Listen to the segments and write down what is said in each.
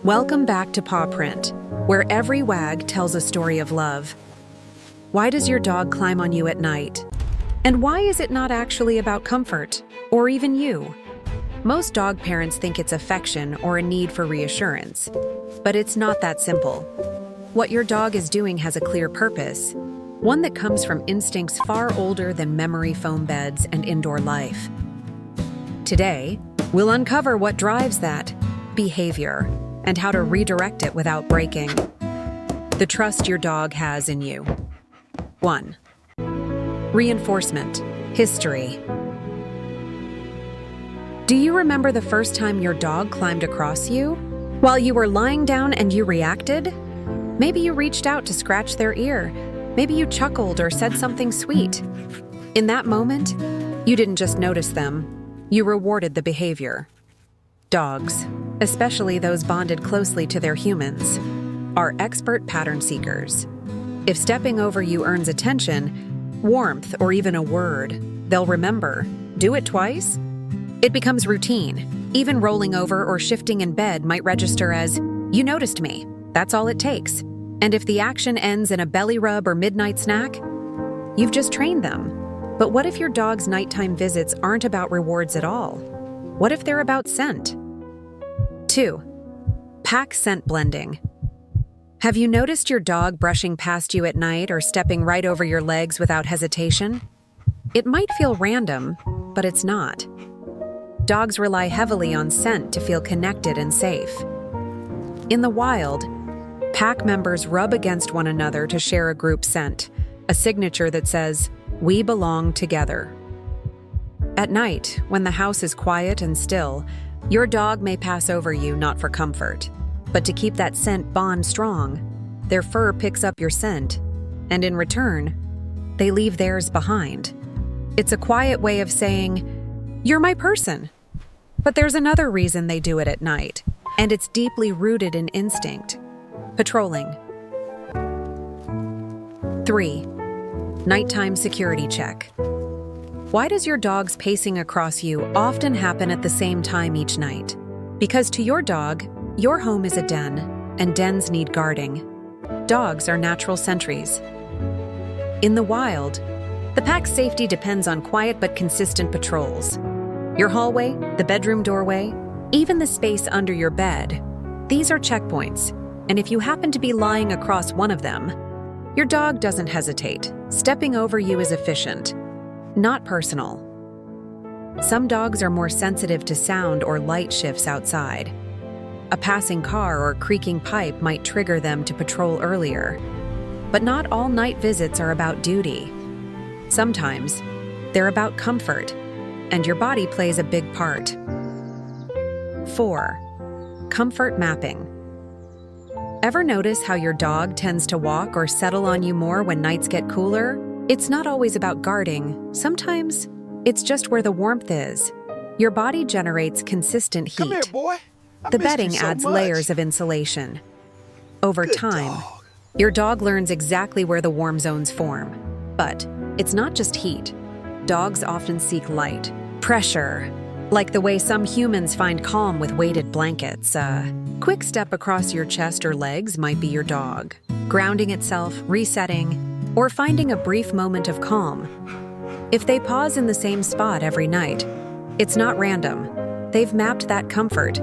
Welcome back to Paw Print, where every wag tells a story of love. Why does your dog climb on you at night? And why is it not actually about comfort, or even you? Most dog parents think it's affection or a need for reassurance, but it's not that simple. What your dog is doing has a clear purpose, one that comes from instincts far older than memory foam beds and indoor life. Today, we'll uncover what drives that behavior and how to redirect it without breaking the trust your dog has in you. 1. Reinforcement. History. Do you remember the first time your dog climbed across you? While you were lying down and you reacted? Maybe you reached out to scratch their ear. Maybe you chuckled or said something sweet. In that moment, you didn't just notice them, you rewarded the behavior. Dogs, especially those bonded closely to their humans, are expert pattern seekers. If stepping over you earns attention, warmth, or even a word, they'll remember. Do it twice? It becomes routine. Even rolling over or shifting in bed might register as, "You noticed me." That's all it takes. And if the action ends in a belly rub or midnight snack, you've just trained them. But what if your dog's nighttime visits aren't about rewards at all? What if they're about scent? 2. Pack scent blending. Have you noticed your dog brushing past you at night or stepping right over your legs without hesitation? It might feel random, but it's not. Dogs rely heavily on scent to feel connected and safe. In the wild, pack members rub against one another to share a group scent, a signature that says, "We belong together." At night, when the house is quiet and still, your dog may pass over you not for comfort, but to keep that scent bond strong. Their fur picks up your scent, and in return, they leave theirs behind. It's a quiet way of saying, "You're my person." But there's another reason they do it at night, and it's deeply rooted in instinct. Patrolling. 3. Nighttime security check. Why does your dog's pacing across you often happen at the same time each night? Because to your dog, your home is a den, and dens need guarding. Dogs are natural sentries. In the wild, the pack's safety depends on quiet but consistent patrols. Your hallway, the bedroom doorway, even the space under your bed, these are checkpoints, and if you happen to be lying across one of them, your dog doesn't hesitate. Stepping over you is efficient, not personal. Some dogs are more sensitive to sound or light shifts outside. A passing car or creaking pipe might trigger them to patrol earlier. But not all night visits are about duty. Sometimes, they're about comfort, and your body plays a big part. 4. Comfort mapping. Ever notice how your dog tends to walk or settle on you more when nights get cooler? It's not always about guarding. Sometimes, it's just where the warmth is. Your body generates consistent heat. Come here, boy. The bedding adds layers of insulation. Over time, your dog learns exactly where the warm zones form. But it's not just heat. Dogs often seek light, pressure, like the way some humans find calm with weighted blankets. A quick step across your chest or legs might be your dog, grounding itself, resetting, or finding a brief moment of calm. If they pause in the same spot every night, it's not random. They've mapped that comfort.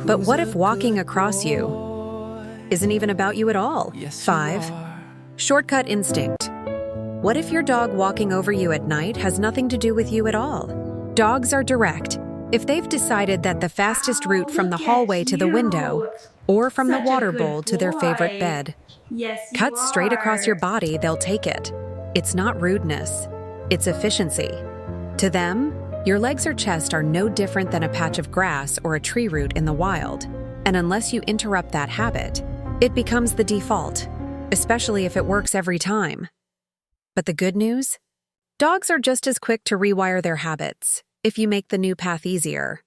But what if walking across you isn't even about you at all? 5. Shortcut instinct. What if your dog walking over you at night has nothing to do with you at all? Dogs are direct. If they've decided that the fastest route from the hallway to the window, or from the water bowl to their favorite bed, cuts straight across your body, they'll take it. It's not rudeness, it's efficiency. To them, your legs or chest are no different than a patch of grass or a tree root in the wild, and unless you interrupt that habit, it becomes the default, especially if it works every time. But the good news? Dogs are just as quick to rewire their habits if you make the new path easier.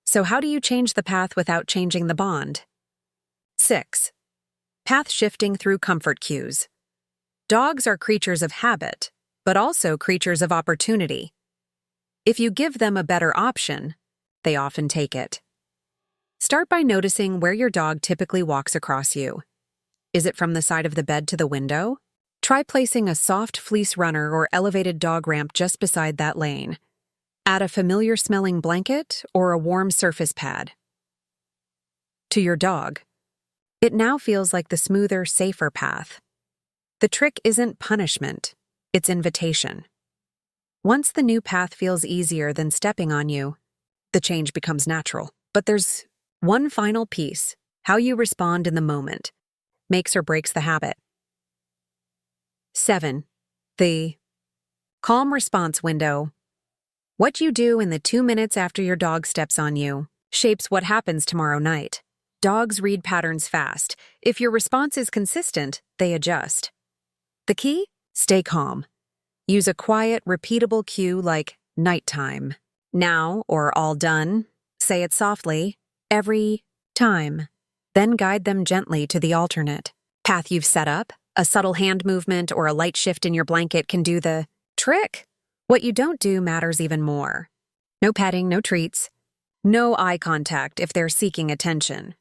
So how do you change the path without changing the bond? 6. Path shifting through comfort cues. Dogs are creatures of habit, but also creatures of opportunity. If you give them a better option, they often take it. Start by noticing where your dog typically walks across you. Is it from the side of the bed to the window? Try placing a soft fleece runner or elevated dog ramp just beside that lane. Add a familiar-smelling blanket or a warm surface pad. To your dog, it now feels like the smoother, safer path. The trick isn't punishment, it's invitation. Once the new path feels easier than stepping on you, the change becomes natural. But there's one final piece: how you respond in the moment makes or breaks the habit. 7. The calm response window. What you do in the 2 minutes after your dog steps on you shapes what happens tomorrow night. Dogs read patterns fast. If your response is consistent, they adjust. The key? Stay calm. Use a quiet, repeatable cue like nighttime, now, or all done. Say it softly, every time. Then guide them gently to the alternate path you've set up. A subtle hand movement or a light shift in your blanket can do the trick. What you don't do matters even more. No petting, no treats, no eye contact if they're seeking attention.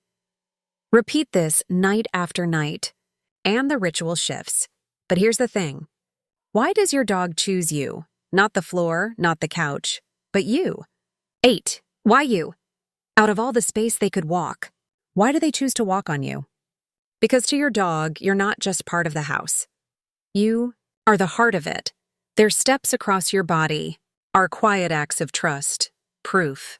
Repeat this night after night, and the ritual shifts. But here's the thing. Why does your dog choose you? Not the floor, not the couch, but you. 8. Why you? Out of all the space they could walk, why do they choose to walk on you? Because to your dog, you're not just part of the house. You are the heart of it. Their steps across your body are quiet acts of trust, proof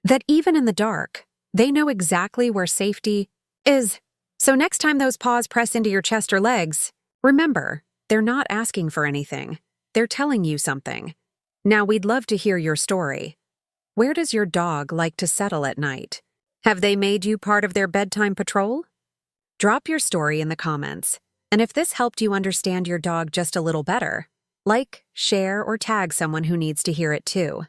that even in the dark, they know exactly where safety is. So next time those paws press into your chest or legs, remember, they're not asking for anything. They're telling you something. Now, we'd love to hear your story. Where does your dog like to settle at night? Have they made you part of their bedtime patrol? Drop your story in the comments. And if this helped you understand your dog just a little better, like, share, or tag someone who needs to hear it too.